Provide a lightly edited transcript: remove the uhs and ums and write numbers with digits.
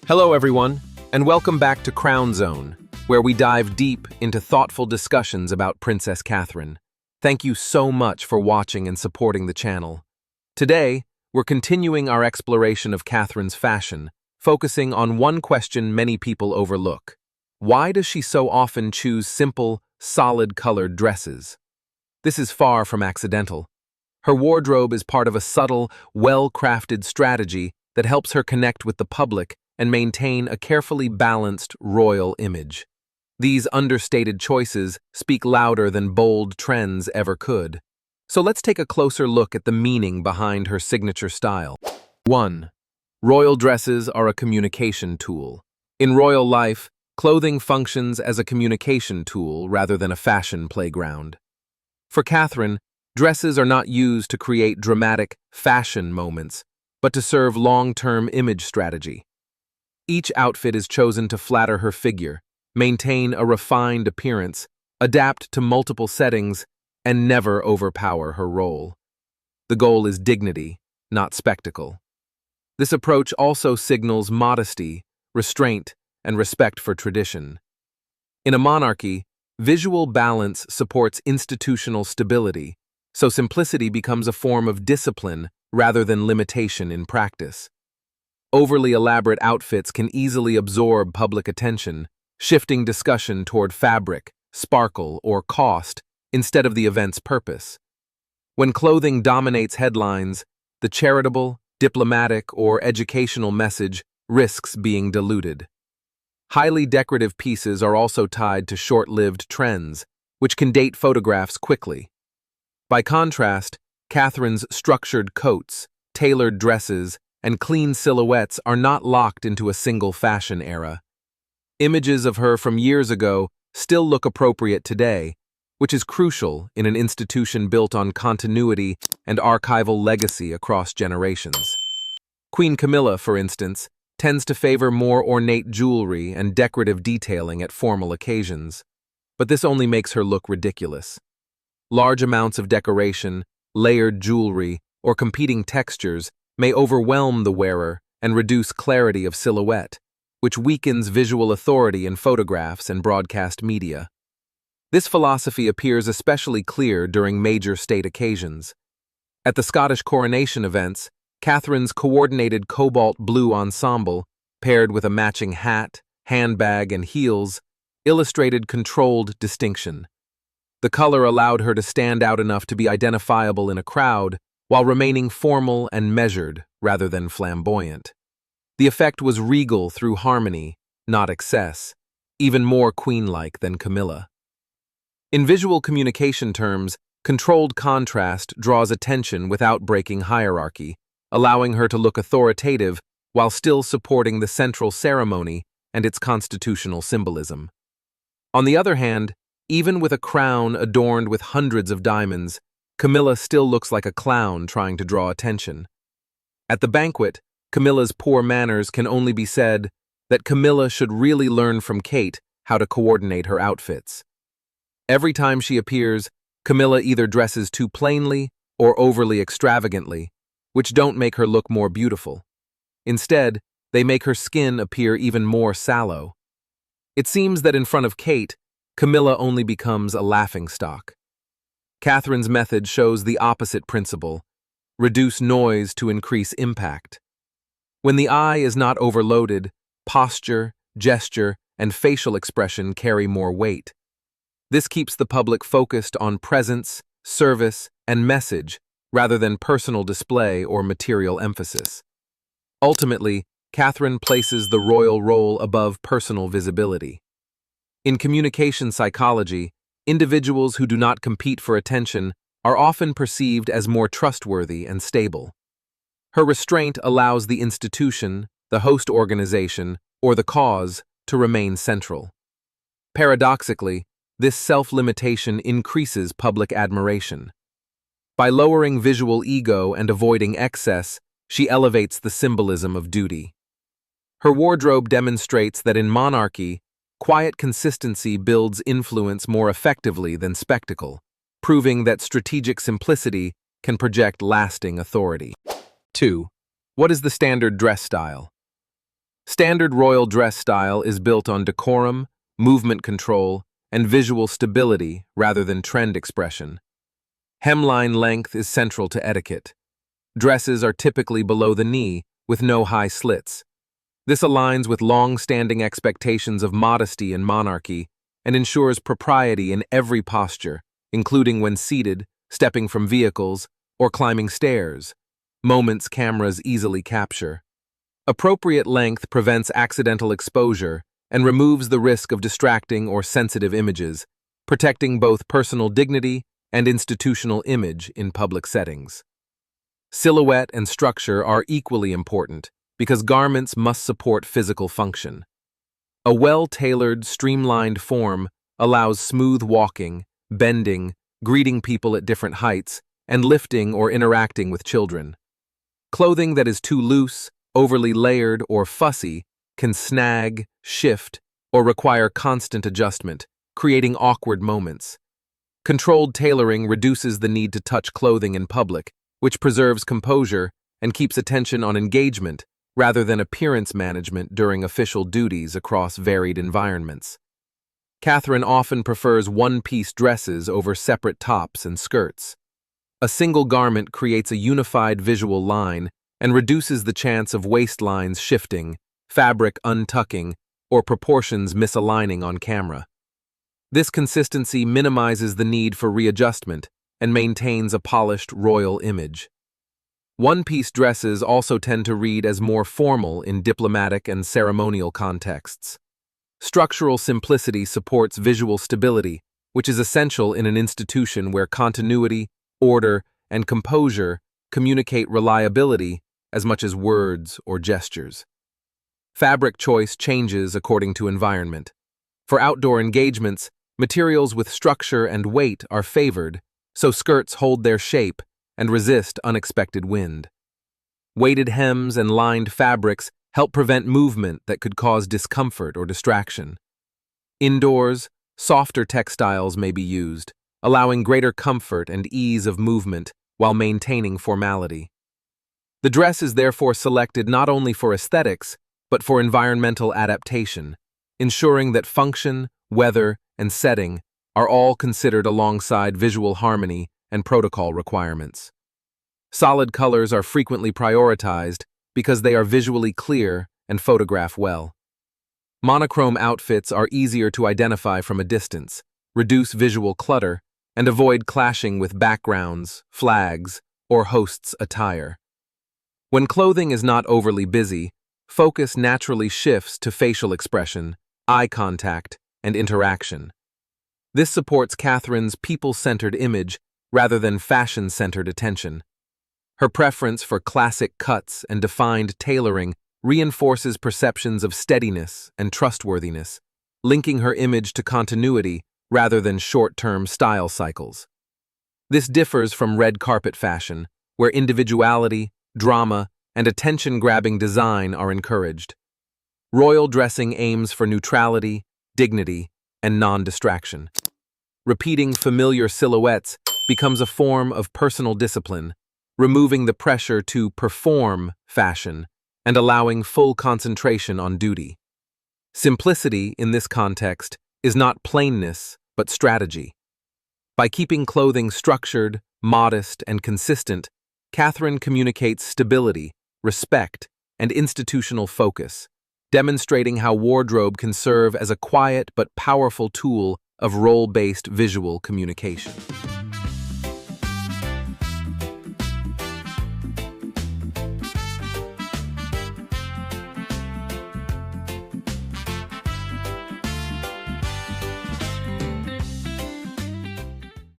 Hello, everyone, and welcome back to Crown Zone, where we dive deep into thoughtful discussions about Princess Catherine. Thank you so much for watching and supporting the channel. Today, we're continuing our exploration of Catherine's fashion, focusing on one question many people overlook. Why does she so often choose simple, solid-colored dresses? This is far from accidental. Her wardrobe is part of a subtle, well-crafted strategy that helps her connect with the public and maintain a carefully balanced royal image. These understated choices speak louder than bold trends ever could. So let's take a closer look at the meaning behind her signature style. 1. Royal dresses are a communication tool. In royal life, clothing functions as a communication tool rather than a fashion playground. For Catherine, dresses are not used to create dramatic fashion moments, but to serve long-term image strategy. Each outfit is chosen to flatter her figure, maintain a refined appearance, adapt to multiple settings, and never overpower her role. The goal is dignity, not spectacle. This approach also signals modesty, restraint, and respect for tradition. In a monarchy, visual balance supports institutional stability, so simplicity becomes a form of discipline rather than limitation in practice. Overly elaborate outfits can easily absorb public attention, shifting discussion toward fabric, sparkle, or cost instead of the event's purpose. When clothing dominates headlines, the charitable, diplomatic, or educational message risks being diluted. Highly decorative pieces are also tied to short-lived trends, which can date photographs quickly. By contrast, Catherine's structured coats, tailored dresses, and clean silhouettes are not locked into a single fashion era. Images of her from years ago still look appropriate today, which is crucial in an institution built on continuity and archival legacy across generations. Queen Camilla, for instance, tends to favor more ornate jewelry and decorative detailing at formal occasions, but this only makes her look ridiculous. Large amounts of decoration, layered jewelry, or competing textures may overwhelm the wearer and reduce clarity of silhouette, which weakens visual authority in photographs and broadcast media. This philosophy appears especially clear during major state occasions. At the Scottish coronation events, Catherine's coordinated cobalt blue ensemble, paired with a matching hat, handbag, and heels, illustrated controlled distinction. The color allowed her to stand out enough to be identifiable in a crowd, while remaining formal and measured rather than flamboyant. The effect was regal through harmony, not excess, even more queen-like than Camilla. In visual communication terms, controlled contrast draws attention without breaking hierarchy, allowing her to look authoritative while still supporting the central ceremony and its constitutional symbolism. On the other hand, even with a crown adorned with hundreds of diamonds, Camilla still looks like a clown trying to draw attention. At the banquet, Camilla's poor manners can only be said that Camilla should really learn from Kate how to coordinate her outfits. Every time she appears, Camilla either dresses too plainly or overly extravagantly, which don't make her look more beautiful. Instead, they make her skin appear even more sallow. It seems that in front of Kate, Camilla only becomes a laughingstock. Catherine's method shows the opposite principle: reduce noise to increase impact. When the eye is not overloaded, posture, gesture, and facial expression carry more weight. This keeps the public focused on presence, service, and message rather than personal display or material emphasis. Ultimately, Catherine places the royal role above personal visibility. In communication psychology, individuals who do not compete for attention are often perceived as more trustworthy and stable. Her restraint allows the institution, the host organization, or the cause to remain central. Paradoxically, this self-limitation increases public admiration. By lowering visual ego and avoiding excess, she elevates the symbolism of duty. Her wardrobe demonstrates that in monarchy, quiet consistency builds influence more effectively than spectacle, proving that strategic simplicity can project lasting authority. 2. What is the standard dress style? Standard royal dress style is built on decorum, movement control, and visual stability rather than trend expression. Hemline length is central to etiquette. Dresses are typically below the knee, with no high slits. This aligns with long-standing expectations of modesty in monarchy and ensures propriety in every posture, including when seated, stepping from vehicles, or climbing stairs, moments cameras easily capture. Appropriate length prevents accidental exposure and removes the risk of distracting or sensitive images, protecting both personal dignity and institutional image in public settings. Silhouette and structure are equally important because garments must support physical function. A well-tailored, streamlined form allows smooth walking, bending, greeting people at different heights, and lifting or interacting with children. Clothing that is too loose, overly layered, or fussy can snag, shift, or require constant adjustment, creating awkward moments. Controlled tailoring reduces the need to touch clothing in public, which preserves composure and keeps attention on engagement rather than appearance management during official duties across varied environments. Catherine often prefers one-piece dresses over separate tops and skirts. A single garment creates a unified visual line and reduces the chance of waistlines shifting, fabric untucking, or proportions misaligning on camera. This consistency minimizes the need for readjustment and maintains a polished royal image. One-piece dresses also tend to read as more formal in diplomatic and ceremonial contexts. Structural simplicity supports visual stability, which is essential in an institution where continuity, order, and composure communicate reliability as much as words or gestures. Fabric choice changes according to environment. For outdoor engagements, materials with structure and weight are favored, so skirts hold their shape and resist unexpected wind. Weighted hems and lined fabrics help prevent movement that could cause discomfort or distraction. Indoors, softer textiles may be used, allowing greater comfort and ease of movement while maintaining formality. The dress is therefore selected not only for aesthetics, but for environmental adaptation, ensuring that function, weather, and setting are all considered alongside visual harmony and protocol requirements. Solid colors are frequently prioritized because they are visually clear and photograph well. Monochrome outfits are easier to identify from a distance, reduce visual clutter, and avoid clashing with backgrounds, flags, or hosts' attire. When clothing is not overly busy, focus naturally shifts to facial expression, eye contact, and interaction. This supports Catherine's people-centered image rather than fashion-centered attention. Her preference for classic cuts and defined tailoring reinforces perceptions of steadiness and trustworthiness, linking her image to continuity rather than short-term style cycles. This differs from red carpet fashion, where individuality, drama, and attention-grabbing design are encouraged. Royal dressing aims for neutrality, dignity, and non-distraction. Repeating familiar silhouettes becomes a form of personal discipline, removing the pressure to perform fashion and allowing full concentration on duty. Simplicity, in this context, is not plainness, but strategy. By keeping clothing structured, modest, and consistent, Catherine communicates stability, respect, and institutional focus, demonstrating how wardrobe can serve as a quiet but powerful tool of role-based visual communication.